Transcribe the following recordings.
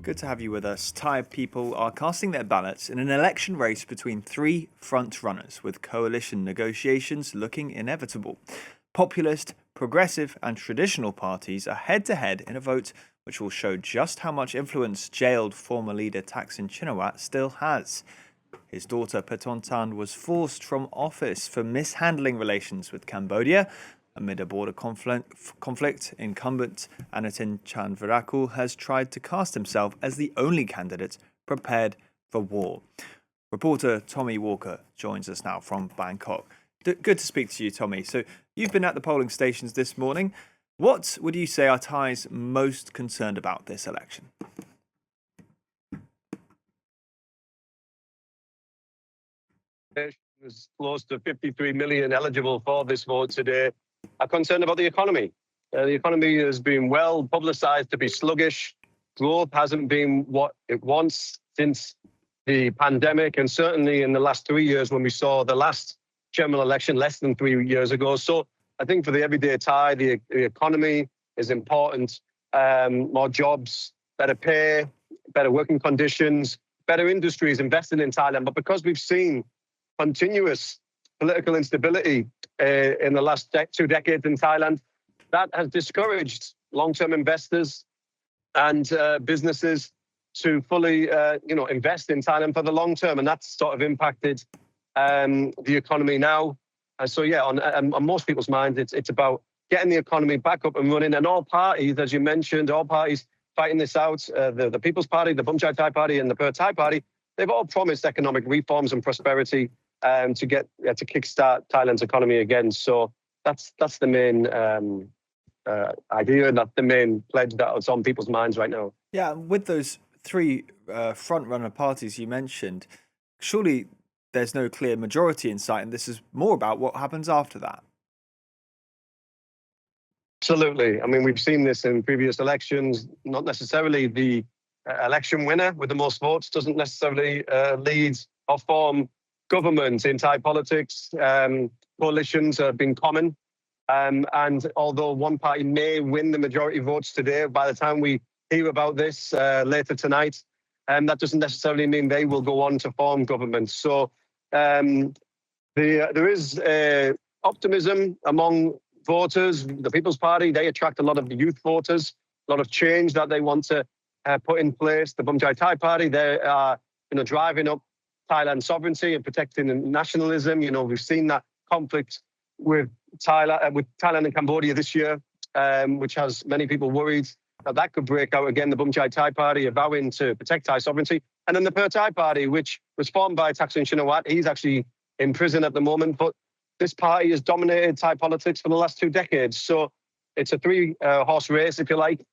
Good to have you with us. Thai people are casting their ballots in an election race between three front runners, with coalition negotiations looking inevitable. Populist, progressive, and traditional parties are head to head in a vote which will show just how much influence jailed former leader Thaksin Shinawatra still has. His daughter Paetongtarn was forced from office for mishandling relations with Cambodia. Amid a border conflict, incumbent Anutin Chanvirakul has tried to cast himself as the only candidate prepared for war. Reporter Tommy Walker joins us now from Bangkok. Good to speak to you, Tommy. So you've been at the polling stations this morning. What would you say are Thais most concerned about this election? There's close to 53 million eligible for this vote today are concerned about the economy. The economy has been well publicised to be sluggish. Growth hasn't been what it wants since the pandemic, and certainly in the last 3 years when we saw the last general election less than 3 years ago. So I think for the everyday Thai, the economy is important. More jobs, better pay, better working conditions, better industries invested in Thailand. But because we've seen continuous political instability in the last 2 decades in Thailand, that has discouraged long-term investors and businesses to fully, invest in Thailand for the long term, and that's sort of impacted the economy now. So yeah, on most people's minds, it's about getting the economy back up and running. And all parties, as you mentioned, all parties fighting this out, the People's Party, the Bumchai Thai Party, and the Pheu Thai Party, they've all promised economic reforms and prosperity to kickstart Thailand's economy again. So that's the main idea, and that's the main pledge that's on people's minds right now. Yeah, with those three front-runner parties you mentioned, surely there's no clear majority in sight, and this is more about what happens after that. Absolutely. I mean, we've seen this in previous elections. Not necessarily the election winner with the most votes doesn't necessarily lead or form government in Thai politics. Coalitions have been common. And although one party may win the majority votes today, by the time we hear about this later tonight, that doesn't necessarily mean they will go on to form government. So there is optimism among voters. The People's Party, they attract a lot of youth voters, a lot of change that they want to put in place. The Bumchai Thai Party, they are driving up Thailand's sovereignty and protecting nationalism. We've seen that conflict with Thailand and Cambodia this year, which has many people worried that could break out again. The Bumchai Thai Party are vowing to protect Thai sovereignty. And then the Pheu Thai Party, which was formed by Thaksin Shinawatra, he's actually in prison at the moment. But this party has dominated Thai politics for the last 2 decades. So it's a three-horse race, if you like.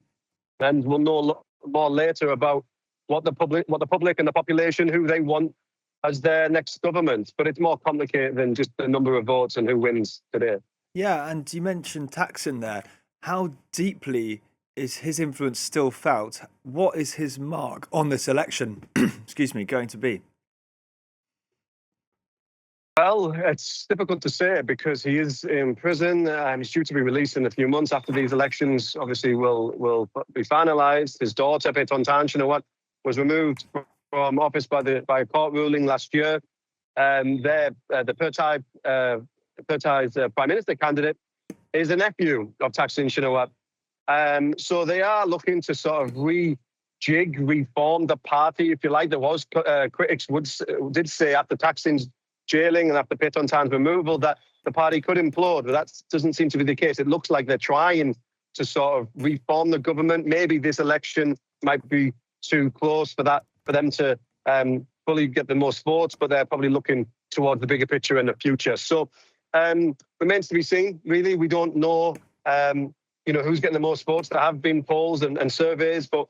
And we'll know more later about what the public and the population, who they want as their next government. But it's more complicated than just the number of votes and who wins today. Yeah, and you mentioned Thaksin there. How deeply is his influence still felt? What is his mark on this election, going to be? Well, it's difficult to say because he is in prison. He's due to be released in a few months after these elections obviously will be finalised. His daughter, Paetongtarn Shinawatra, was removed from office by a court ruling last year. The Pheu Thai's Prime Minister candidate is a nephew of Thaksin Shinawatra. So they are looking to sort of reform the party, if you like. There was critics did say after Thaksin's jailing and after Paetongtarn's removal that the party could implode, but that doesn't seem to be the case. It looks like they're trying to sort of reform the government. Maybe this election might be too close for them to fully get the most votes, but they're probably looking towards the bigger picture in the future. So remains to be seen. Really, we don't know who's getting the most votes. There have been polls and surveys, but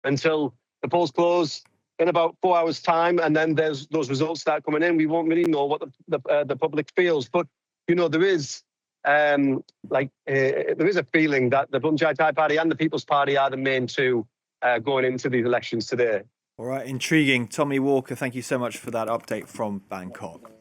until the polls close in about 4 hours' time, and then those results start coming in, we won't really know what the public feels. But there is a feeling that the Bumchai Thai Party and the People's Party are the main two going into these elections today. All right, intriguing. Tommy Walker, thank you so much for that update from Bangkok.